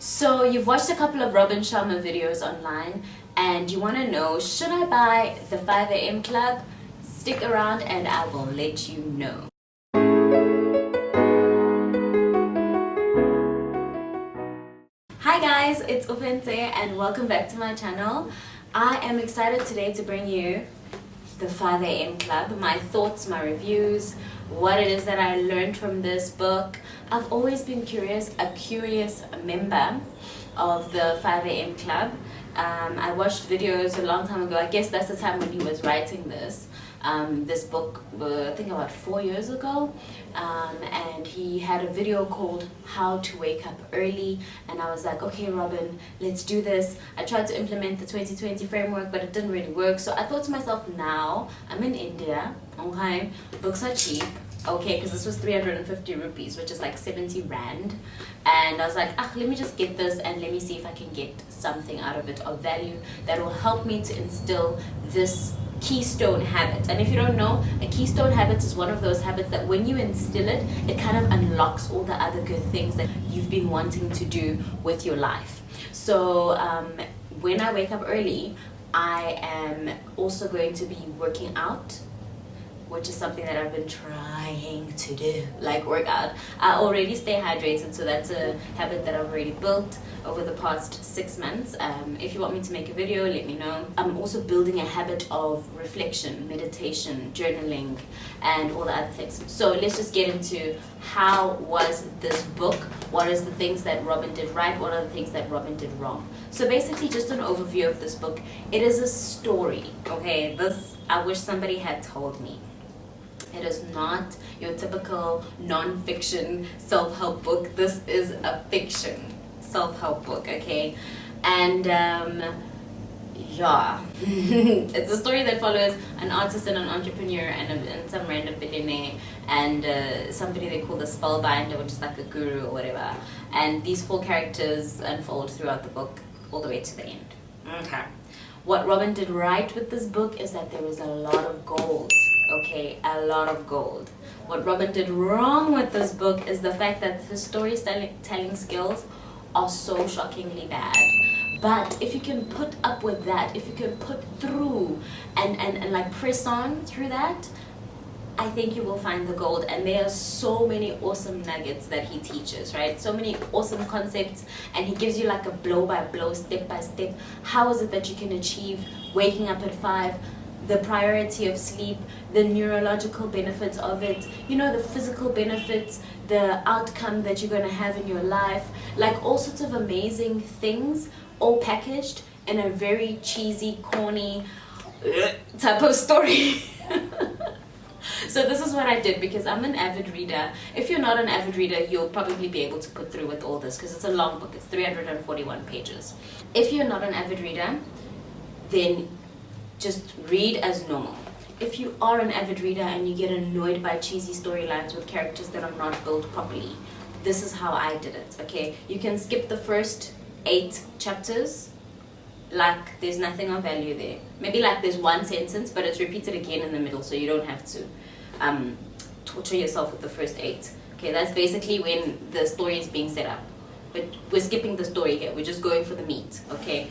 So you've watched a couple of Robin Sharma videos online and you want to know, should I buy the 5 a.m. club? Stick around and I will let you know. Hi guys, it's Upente and welcome back to my channel. I am excited today to bring you the 5 a.m. club, my thoughts, my reviews, what it is that I learned from this book. I've always been a curious member of the 5 a.m. club. I watched videos a long time ago. I guess that's the time when he was writing this book, I think about 4 years ago, and he had a video called How to Wake Up Early, and I was like, okay Robin, let's do this. I tried to implement the 2020 framework, but it didn't really work, so I thought to myself, now I'm in India, okay, books are cheap, okay, because this was 350 rupees, which is like 70 rand, and I was like, let me just get this and let me see if I can get something out of it of value that will help me to instill this keystone habit. And if you don't know, a keystone habit is one of those habits that when you instill it, it kind of unlocks all the other good things that you've been wanting to do with your life. So when I wake up early, I am also going to be working out, which is something that I've been trying to do, like work out. I already stay hydrated, so that's a habit that I've already built over the past 6 months. If you want me to make a video, let me know. I'm also building a habit of reflection, meditation, journaling, and all the other things. So let's just get into how was this book, what is the things that Robin did right, what are the things that Robin did wrong. So basically just an overview of this book. It is a story, okay? This, I wish somebody had told me. It is not your typical non-fiction self-help book. This is a fiction self-help book, okay? And yeah, it's a story that follows an artist and an entrepreneur and some random billionaire and somebody they call the spellbinder, which is like a guru or whatever. And these 4 characters unfold throughout the book all the way to the end. Okay. What Robin did right with this book is that there was a lot of gold. Okay, a lot of gold. What Robin did wrong with this book is the fact that his storytelling skills are so shockingly bad. But if you can put up with that, if you can put through and like press on through that, I think you will find the gold. And there are so many awesome nuggets that he teaches, right? So many awesome concepts, and he gives you like a blow by blow, step by step. How is it that you can achieve waking up at 5? The priority of sleep, the neurological benefits of it, you know, the physical benefits, the outcome that you're going to have in your life, like all sorts of amazing things, all packaged in a very cheesy, corny type of story. So this is what I did, because I'm an avid reader. If you're not an avid reader, you'll probably be able to put through with all this, because it's a long book. It's 341 pages. If you're not an avid reader, then just read as normal. If you are an avid reader and you get annoyed by cheesy storylines with characters that are not built properly, this is how I did it, okay? You can skip the first 8 chapters, like there's nothing of value there. Maybe like there's one sentence, but it's repeated again in the middle, so you don't have to torture yourself with the first 8. Okay, that's basically when the story is being set up. But we're skipping the story here, we're just going for the meat, okay?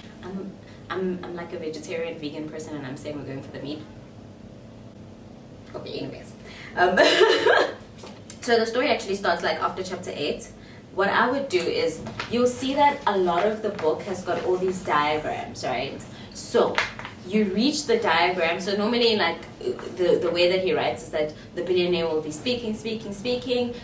I'm like a vegetarian, vegan person, and I'm saying we're going for the meat. Okay, anyways. So the story actually starts like after chapter 8. What I would do is, you'll see that a lot of the book has got all these diagrams, right? So you reach the diagram. So normally, like the way that he writes is that the billionaire will be speaking,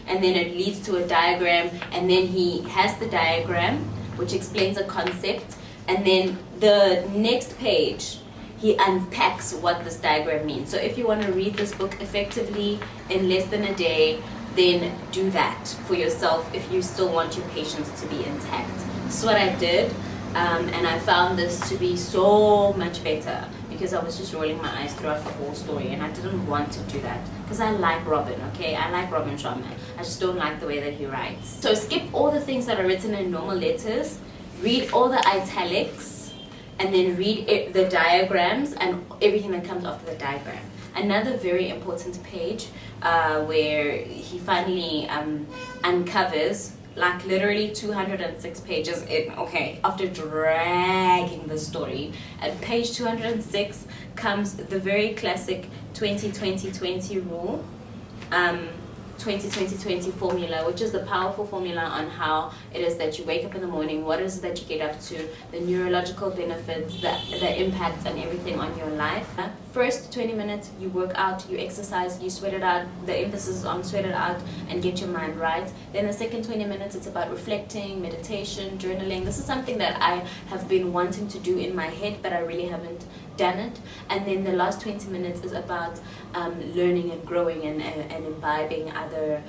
and then it leads to a diagram, and then he has the diagram which explains a concept, and then the next page he unpacks what this diagram means. So if you want to read this book effectively in less than a day, then do that for yourself if you still want your patience to be intact. This is what I did, and I found this to be so much better, because I was just rolling my eyes throughout the whole story, and I didn't want to do that because I like Robin, okay? I like Robin Sharma. I just don't like the way that he writes. So skip all the things that are written in normal letters, read all the italics, and then read the diagrams and everything that comes after the diagram. Another very important page where he finally uncovers like literally 206 pages in. Okay, after dragging the story, at page 206 comes the very classic 20-20-20 rule, 20-20-20 formula, which is the powerful formula on how it is that you wake up in the morning, what is it that you get up to, the neurological benefits, the impact and everything on your life. First 20 minutes you work out, you exercise, you sweat it out. The emphasis is on sweat it out and get your mind right. Then the second 20 minutes it's about reflecting, meditation, journaling. This is something that I have been wanting to do in my head, but I really haven't done it. And then the last 20 minutes is about learning and growing and imbibing other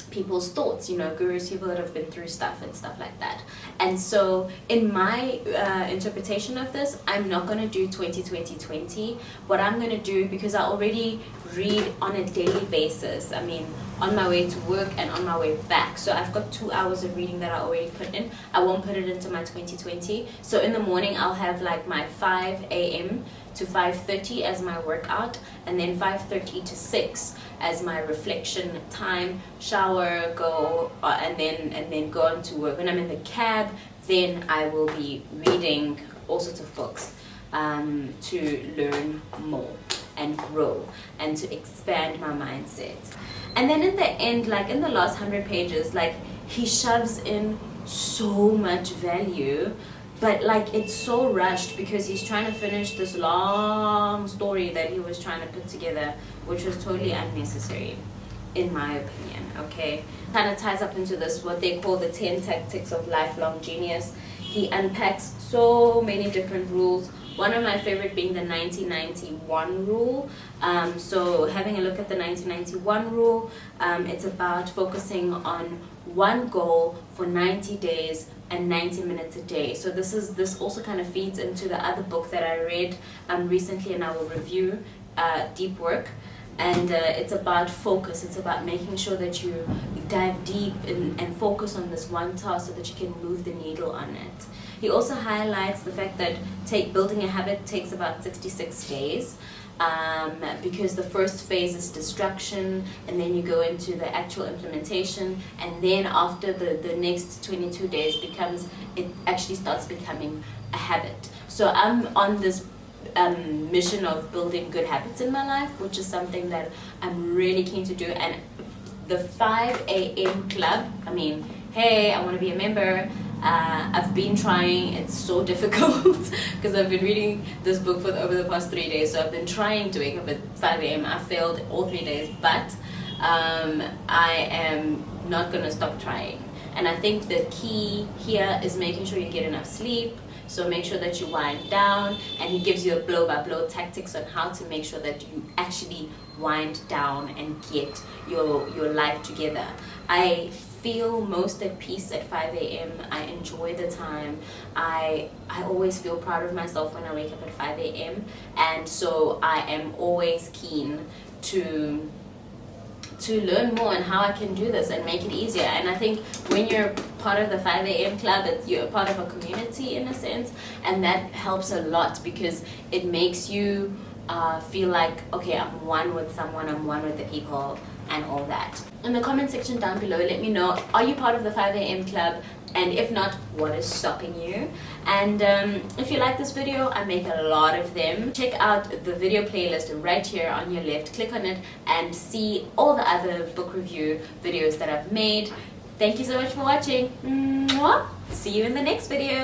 people's thoughts, you know, gurus, people that have been through stuff and stuff like that. And so in my interpretation of this, I'm not going to do 20-20-20. What I'm going to do, because I already read on a daily basis, I mean on my way to work and on my way back, so I've got 2 hours of reading that I already put in. I won't put it into my 20-20. So in the morning I'll have like my 5 a.m. to 5:30 as my workout, and then 5:30 to 6 as my reflection time, shower, go, and then go on to work. When I'm in the cab, then I will be reading all sorts of books to learn more and grow and to expand my mindset. And then in the end, like in the last 100 pages, like he shoves in so much value, but like it's so rushed because he's trying to finish this long story that he was trying to put together, which was totally unnecessary in my opinion. Okay, kind of ties up into this what they call the 10 tactics of lifelong genius. He unpacks so many different rules, one of my favorite being the 90-91 rule. So having a look at the 90-91 rule, it's about focusing on one goal for 90 days and 90 minutes a day. So this also kind of feeds into the other book that I read recently, and I will review, Deep Work. And it's about focus. It's about making sure that you dive deep and focus on this one task so that you can move the needle on it. He also highlights the fact that building a habit takes about 66 days. Because the first phase is destruction, and then you go into the actual implementation, and then after the next 22 days it actually starts becoming a habit. So I'm on this mission of building good habits in my life, which is something that I'm really keen to do. And the 5 a.m. club, I mean, hey, I want to be a member. I've been trying. It's so difficult because I've been reading this book for over the past 3 days, so I've been trying to wake up at 5 a.m. I failed all 3 days, but I am not gonna stop trying. And I think the key here is making sure you get enough sleep. So make sure that you wind down, and he gives you a blow-by-blow tactics on how to make sure that you actually wind down and get your life together. I feel most at peace at 5 a.m. I enjoy the time. I always feel proud of myself when I wake up at 5 a.m. and so I am always keen to learn more on how I can do this and make it easier. And I think when you're part of the 5 a.m. club, you're a part of a community in a sense, and that helps a lot because it makes you feel like, okay, I'm one with someone, I'm one with the people and all that. In the comment section down below, let me know, are you part of the 5 a.m. club? And if not, what is stopping you? And if you like this video, I make a lot of them. Check out the video playlist right here on your left. Click on it and see all the other book review videos that I've made. Thank you so much for watching. Mwah! See you in the next video.